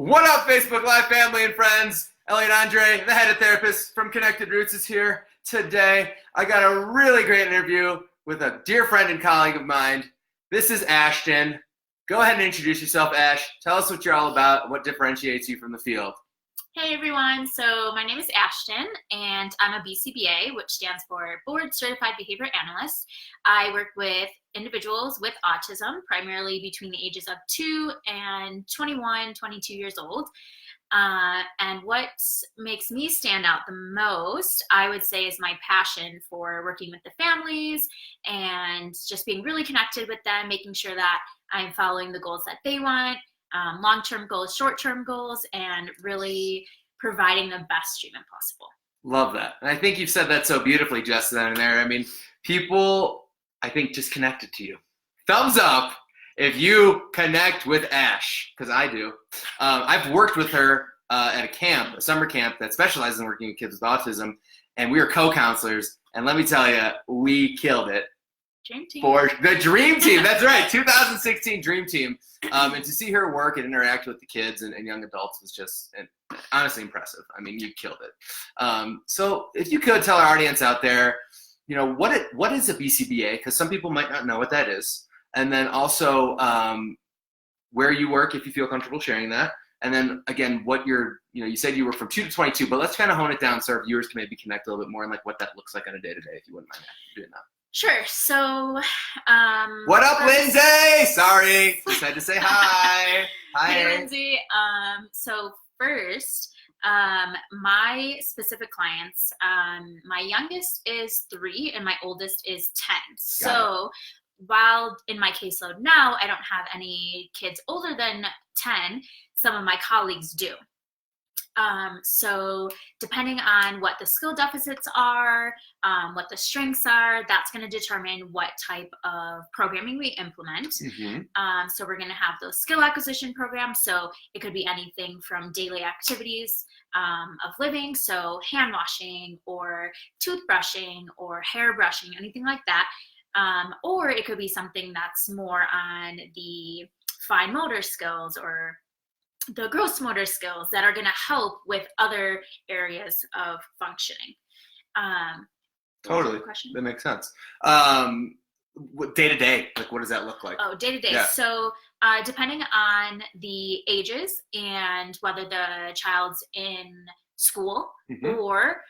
What up, Facebook Live family and friends? Elliot Andre, the head of therapist from Connected Roots, is here today. I got a really great interview with a dear friend and colleague of mine. This is Ashtyn. Go ahead and introduce yourself, Ash. Tell us what you're all about, what differentiates you from the field. Hey everyone, so my name is Ashtyn and I'm a BCBA, which stands for Board Certified Behavior Analyst. I work with individuals with autism, primarily between the ages of 2 and 21, 22 years old. And what makes me stand out the most, I would say, is my passion for working with the families and just being really connected with them, making sure that I'm following the goals that they want. Long-term goals, short-term goals, and really providing the best treatment possible. Love that. And I think you've said that so beautifully just then and there. I mean, people, I think, just connected to you. Thumbs up if you connect with Ash, because I do. I've worked with her at a camp, a summer camp that specializes in working with kids with autism, and we were co-counselors, and let me tell you, we killed it. Dream team. For the Dream Team, that's right, 2016 Dream Team. And to see her work and interact with the kids and young adults was just honestly impressive. I mean, you killed it. So if you could tell our audience out there, you know, what is a BCBA? Because some people might not know what that is. And then also where you work, if you feel comfortable sharing that. And then again, you said you were from 2 to 22, but let's kind of hone it down so our viewers can maybe connect a little bit more and like what that looks like on a day-to-day, if you wouldn't mind doing that. Sure. So, what up, Lindsay? Sorry, just had to say hi. Hi, hey, Lindsay. So first, my specific clients, my youngest is 3 and my oldest is 10. So while in my caseload now, I don't have any kids older than 10, some of my colleagues do. So depending on what the skill deficits are, what the strengths are, that's going to determine what type of programming we implement. Mm-hmm. So we're going to have those skill acquisition programs. So it could be anything from daily activities of living, so hand washing or toothbrushing or hair brushing, anything like that. Or it could be something that's more on the fine motor skills or the gross motor skills that are going to help with other areas of functioning. Totally. That makes sense. Day to day, like what does that look like? Oh, day to day. Yeah. So depending on the ages and whether the child's in school, mm-hmm. or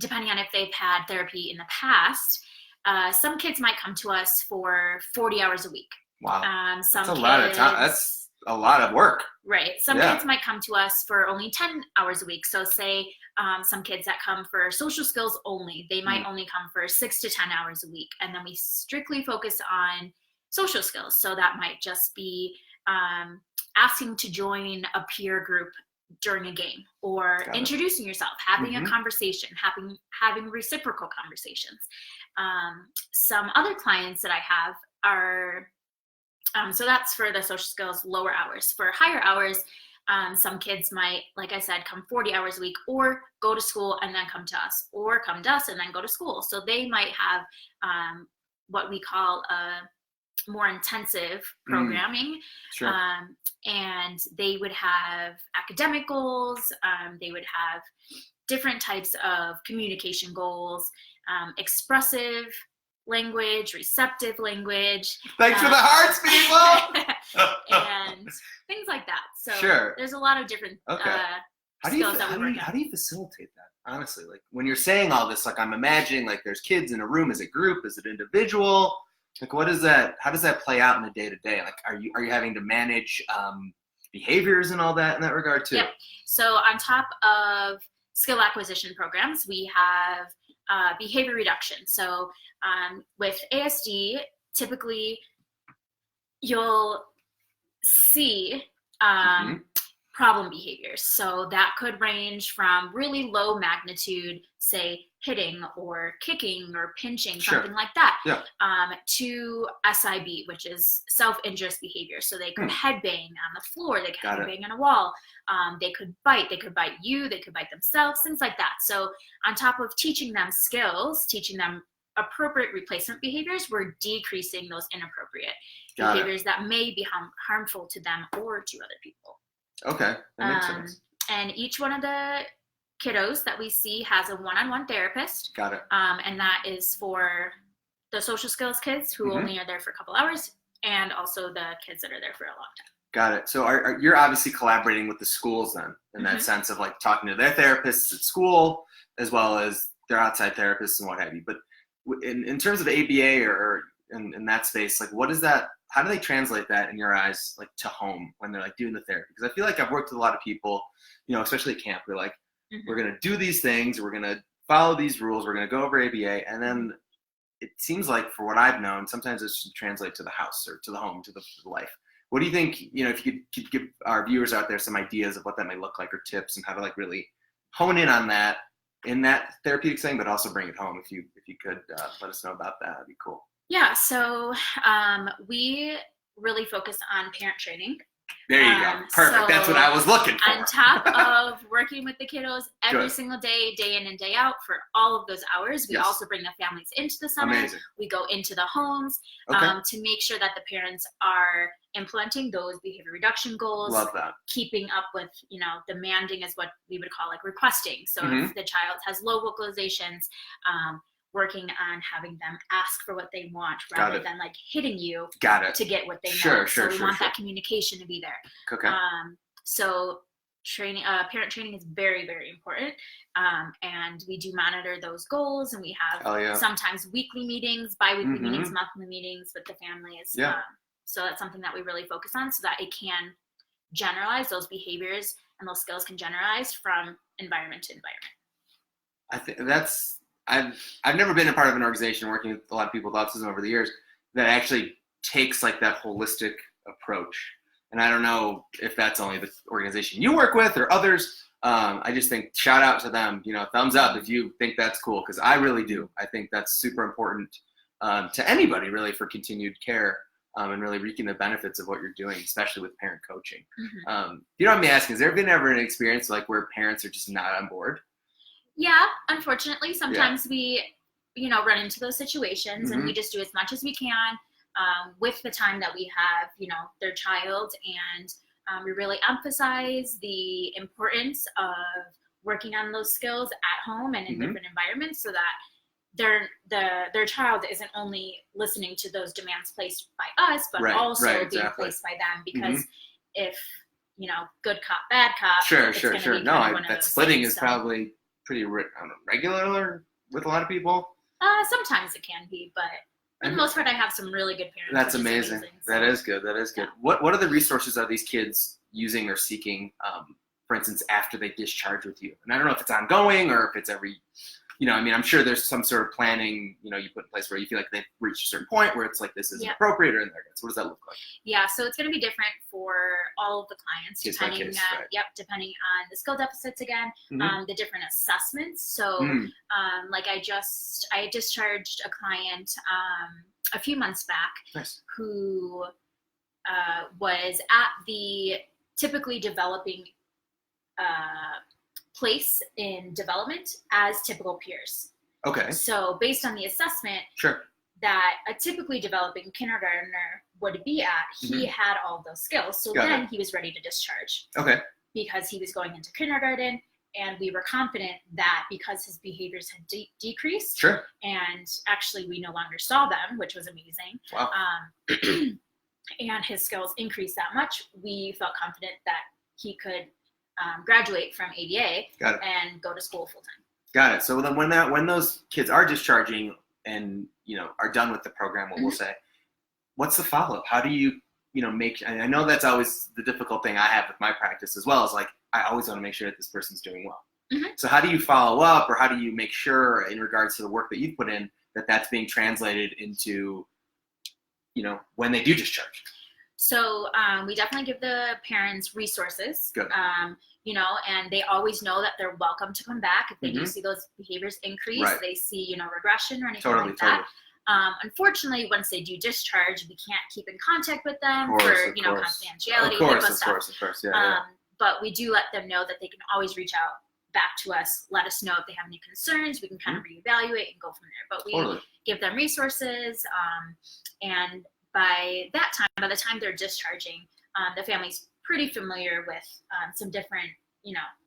depending on if they've had therapy in the past, some kids might come to us for 40 hours a week. Wow. That's a lot of time. That's a lot of work. Right. Some kids might come to us for only 10 hours a week. So say some kids that come for social skills only, they might only come for 6 to 10 hours a week. And then we strictly focus on social skills. So that might just be asking to join a peer group during a game or introducing yourself, having a conversation, having reciprocal conversations. Some other clients that I have are so that's for the social skills lower hours. For higher hours, some kids might, like I said, come 40 hours a week or go to school and then come to us, or come to us and then go to school. So they might have what we call a more intensive programming. Sure. And they would have academic goals. They would have different types of communication goals, expressive language, receptive language. Thanks for the hearts, people! And things like that. So there's a lot of different skills that we work on. How do you facilitate that, honestly? Like when you're saying all this, like I'm imagining like there's kids in a room. Is it group? Is it individual? Like what is that? How does that play out in the day-to-day? Like are you having to manage behaviors and all that in that regard too? Yep. So on top of skill acquisition programs, we have behavior reduction. So with ASD, typically you'll see problem behaviors. So that could range from really low magnitude, say hitting or kicking or pinching, something like that, to SIB, which is self-injurious behavior. So they could headbang on the floor, they could headbang on a wall, they could bite you, they could bite themselves, things like that. So on top of teaching them skills, teaching them appropriate replacement behaviors, we're decreasing those inappropriate Got it. behaviors that may be harmful to them or to other people. Okay, that makes sense. And each one of the kiddos that we see has a one-on-one therapist. Got it. And that is for the social skills kids who only are there for a couple hours, and also the kids that are there for a long time. Got it. So you're obviously collaborating with the schools then, in that sense of like talking to their therapists at school, as well as their outside therapists and what have you. But in terms of ABA or in that space, like what is that? How do they translate that in your eyes, like to home when they're like doing the therapy? Because I feel like I've worked with a lot of people, you know, especially at camp, we're like, we're going to do these things, we're going to follow these rules, we're going to go over ABA, and then it seems like, for what I've known, sometimes it should translate to the house or to the home, to the life. What do you think, you know, if you could give our viewers out there some ideas of what that might look like or tips and how to like really hone in on that in that therapeutic setting, but also bring it home if you could let us know about that, that'd be cool. Yeah, so we really focus on parent training. There you go. Perfect. So that's what I was looking for. On top of working with the kiddos every single day, day in and day out for all of those hours, we also bring the families into the center. Amazing. We go into the homes to make sure that the parents are implementing those behavior reduction goals. Love that. Keeping up with, you know, demanding is what we would call like requesting. So if the child has low vocalizations, working on having them ask for what they want rather than like hitting you to get what they want. So we want that communication to be there. Okay. So training, parent training is very, very important. And we do monitor those goals, and we have sometimes weekly meetings, bi-weekly meetings, monthly meetings with the families. So that's something that we really focus on, so that it can generalize those behaviors and those skills can generalize from environment to environment. I think that's, I've never been a part of an organization working with a lot of people with autism over the years that actually takes like that holistic approach. And I don't know if that's only the organization you work with or others. I just think shout out to them, you know, thumbs up if you think that's cool, because I really do. I think that's super important to anybody really for continued care and really reaping the benefits of what you're doing, especially with parent coaching. You know what I'm asking, has there been ever an experience like where parents are just not on board? Yeah, unfortunately, sometimes we, you know, run into those situations, and we just do as much as we can with the time that we have, you know, their child, and we really emphasize the importance of working on those skills at home and in different environments, so that their child isn't only listening to those demands placed by us, but also being placed by them. Because if, you know, good cop, bad cop, sure. No, that splitting is probably pretty regular with a lot of people. Sometimes it can be, but for the most part, I have some really good parents. That's amazing. So. That is good. What are the resources are these kids using or seeking, for instance, after they discharge with you? And I don't know if it's ongoing or if it's every, you know, I mean, I'm sure there's some sort of planning, you know, you put in place where you feel like they've reached a certain point where it's like this isn't appropriate or in their guts. What does that look like? Yeah, so it's going to be different for all of the clients, depending on the skill deficits again, the different assessments. So, like I discharged a client a few months back who was at the typically developing place in development as typical peers. Okay. So based on the assessment that a typically developing kindergartner would be at, he had all those skills. So then he was ready to discharge. Okay. Because he was going into kindergarten, and we were confident that because his behaviors had decreased, and actually we no longer saw them, which was amazing. Wow. And his skills increased that much, we felt confident that he could graduate from ABA and go to school full time. Got it. So then when those kids are discharging and, you know, are done with the program, we'll say, what's the follow-up? How do you, you know, I know that's always the difficult thing I have with my practice as well, is like, I always want to make sure that this person's doing well. So how do you follow up, or how do you make sure in regards to the work that you've put in that that's being translated into, you know, when they do discharge? So we definitely give the parents resources, you know, and they always know that they're welcome to come back if they do see those behaviors increase, they see, you know, regression or anything like that. Unfortunately, once they do discharge, we can't keep in contact with them for, you know, confidentiality. Of course. But we do let them know that they can always reach out back to us, let us know if they have any concerns. We can kind of reevaluate and go from there. But we give them resources, and by the time they're discharging, the family's pretty familiar with some different,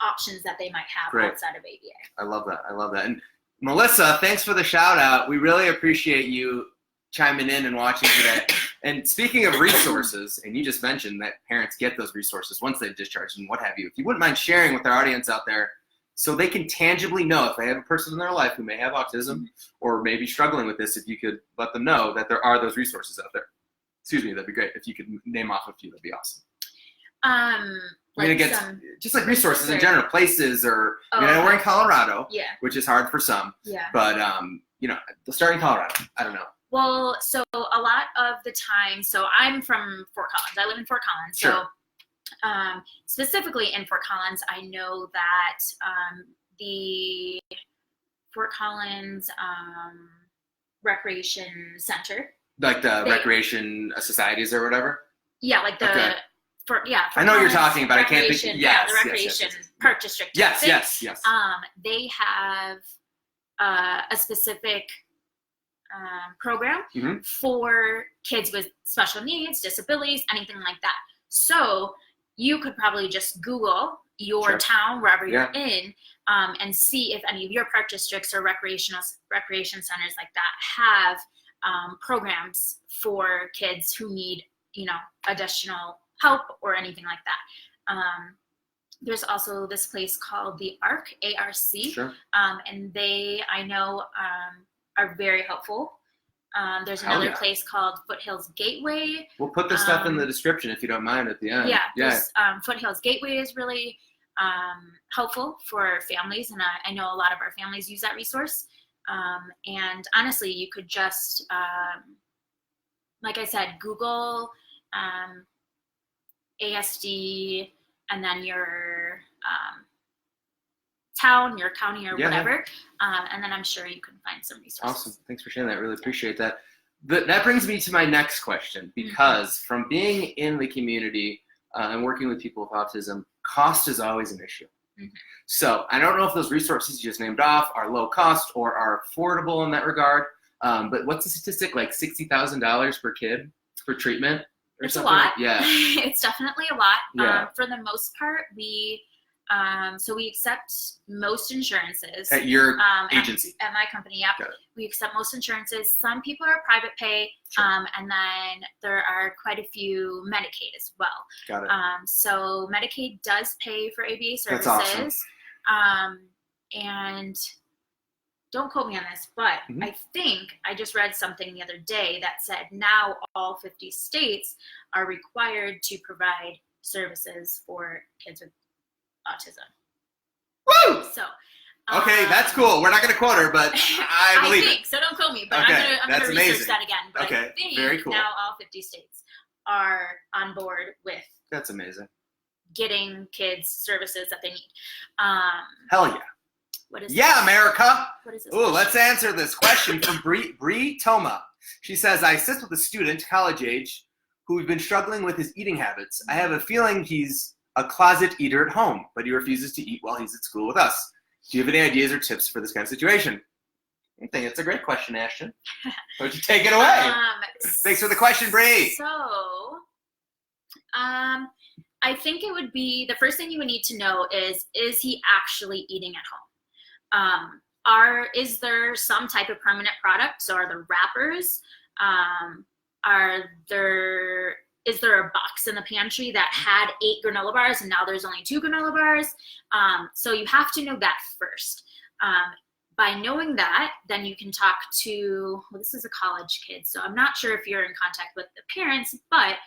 options that they might have outside of ABA. I love that. And Melissa, thanks for the shout out. We really appreciate you chiming in and watching today. And speaking of resources, and you just mentioned that parents get those resources once they've discharged and what have you. If you wouldn't mind sharing with our audience out there so they can tangibly know if they have a person in their life who may have autism or may be struggling with this, if you could let them know that there are those resources out there. Excuse me, that'd be great. If you could name off a few, that'd be awesome. Just like resources in general, places, or we're in Colorado, which is hard for some. Yeah. But they'll start in Colorado. I don't know. Well, so a lot of the time, so I'm from Fort Collins. I live in Fort Collins. Sure. So specifically in Fort Collins, I know that the Fort Collins Recreation Center. Like the recreation societies or whatever? Yeah, like the... Okay. I know what you're talking about. I can't think. Yeah, the recreation park district. Yes. They have a specific program for kids with special needs, disabilities, anything like that. So you could probably just Google your town, wherever you're in, and see if any of your park districts or recreation centers like that have programs for kids who need, additional help or anything like that. There's also this place called the ARC, A-R-C, and they, I know, are very helpful. There's another place called Foothills Gateway. We'll put this stuff in the description if you don't mind at the end. Yeah. Foothills Gateway is really helpful for families, and I know a lot of our families use that resource. And honestly, you could just, like I said, Google ASD, and then your town, your county, or whatever, and then I'm sure you can find some resources. Awesome. Thanks for sharing that. Really appreciate that. That brings me to my next question, because from being in the community and working with people with autism, cost is always an issue. So I don't know if those resources you just named off are low cost or are affordable in that regard, but what's the statistic, like $60,000 per kid for treatment? It's a lot. Yeah. It's definitely a lot. Yeah. For the most part, we accept most insurances. At your agency? At my company, yeah. We accept most insurances. Some people are private pay, and then there are quite a few Medicaid as well. Got it. So Medicaid does pay for ABA services. That's awesome. And don't quote me on this, but I think I just read something the other day that said now all 50 states are required to provide services for kids with autism. Woo! So. Okay, that's cool. We're not going to quote her, but I believe it. So don't quote me, but okay, I'm going to research that again. But okay, I think very cool. now all 50 states are on board with. That's amazing. Getting kids services that they need. Hell yeah. What is America. What is this? Ooh, let's answer this question from Bree Toma. She says, I assist with a student, college age, who's been struggling with his eating habits. I have a feeling he's a closet eater at home, but he refuses to eat while he's at school with us. Do you have any ideas or tips for this kind of situation? I think it's a great question, Ashtynn. Why don't you take it away? Thanks for the question, Bree. So, I think it would be, the first thing you would need to know is he actually eating at home? Is there some type of permanent product? So are there wrappers? Is there a box in the pantry that had 8 granola bars and now there's only 2 granola bars? So you have to know that first. By knowing that, then you can talk to, well, this is a college kid, so I'm not sure if you're in contact with the parents, but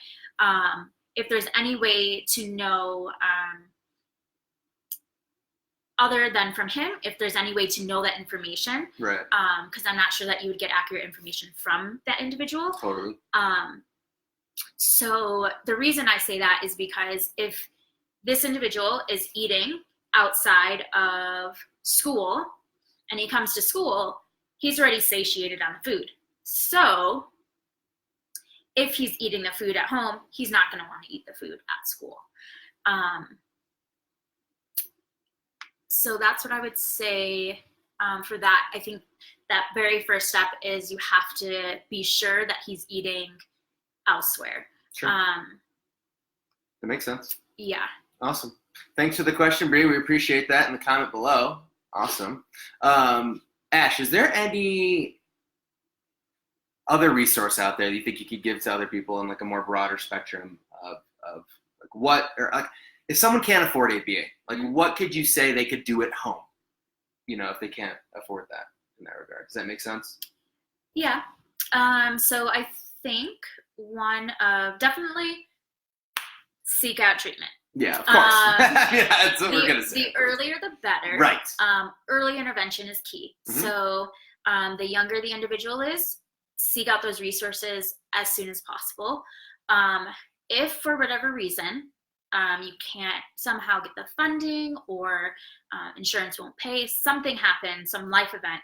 if there's any way to know, other than from him, if there's any way to know that information. Right. Because I'm not sure that you would get accurate information from that individual. Totally. So the reason I say that is because if this individual is eating outside of school and he comes to school, he's already satiated on the food. So if he's eating the food at home, he's not going to want to eat the food at school. So that's what I would say for that. I think that very first step is you have to be sure that he's eating elsewhere. Sure. That makes sense. Yeah. Awesome. Thanks for the question, Bree. We appreciate that in the comment below. Awesome. Ash, is there any other resource out there that you think you could give to other people in like a more broader spectrum of like what, or like if someone can't afford ABA, like what could you say they could do at home, you know, if they can't afford that in that regard? Does that make sense? Yeah. So I think definitely seek out treatment. Yeah, of course. Yeah, that's what we're going to say. The earlier the better. Right. Early intervention is key. Mm-hmm. So the younger the individual is, seek out those resources as soon as possible. If for whatever reason you can't somehow get the funding or insurance won't pay, something happens, some life event,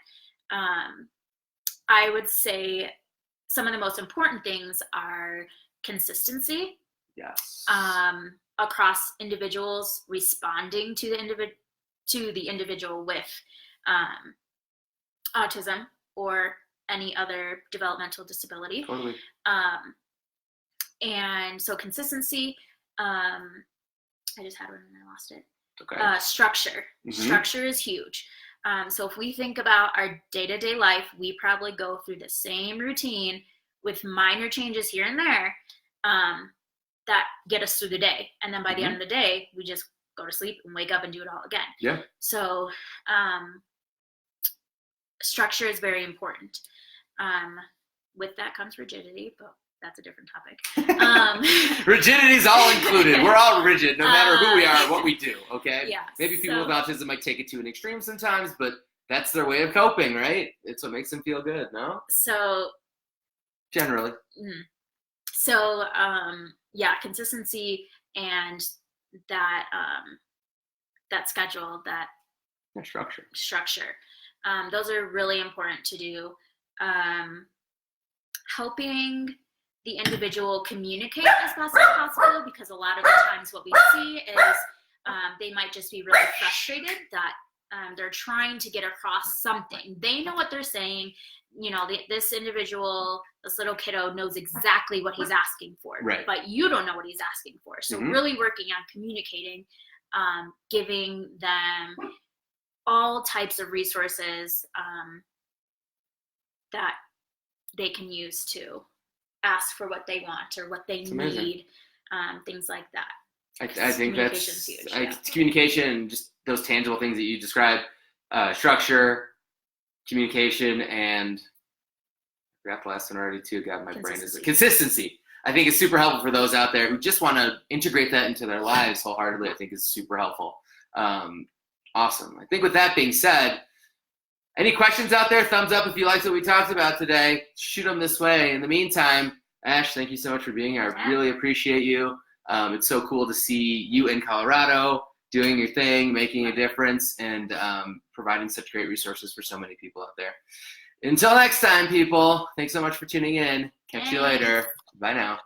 I would say some of the most important things are consistency. Yes. Across individuals responding to the individual with autism or any other developmental disability. Totally. And so consistency, I just had one and I lost it. Okay. Structure. Mm-hmm. Structure is huge. So if we think about our day-to-day life, we probably go through the same routine with minor changes here and there that get us through the day. And then by the end of the day, we just go to sleep and wake up and do it all again. Yeah. So structure is very important. With that comes rigidity, but that's a different topic. Rigidity is all included. We're all rigid, no matter who we are, what we do, okay? Yeah, maybe people with autism might take it to an extreme sometimes, but that's their way of coping, right? It's what makes them feel good, no? So generally. So yeah, consistency and that that schedule, that structure. Those are really important to do. Helping the individual communicate as best as possible, because a lot of the times what we see is they might just be really frustrated that they're trying to get across something. They know what they're saying. You know, this individual, this little kiddo knows exactly what he's asking for, right, but you don't know what he's asking for. So really working on communicating, giving them all types of resources that they can use to ask for what they want or what they need, things like that. I think that's huge, communication, just those tangible things that you described, structure, communication, and I forgot the last one already too. God, my brain is consistency. I think it's super helpful for those out there who just want to integrate that into their lives wholeheartedly. I think is super helpful. Awesome. I think with that being said, any questions out there? Thumbs up if you liked what we talked about today. Shoot them this way. In the meantime, Ash, thank you so much for being here. I really appreciate you. It's so cool to see you in Colorado doing your thing, making a difference, and providing such great resources for so many people out there. Until next time, people, thanks so much for tuning in. Catch you later. Bye now.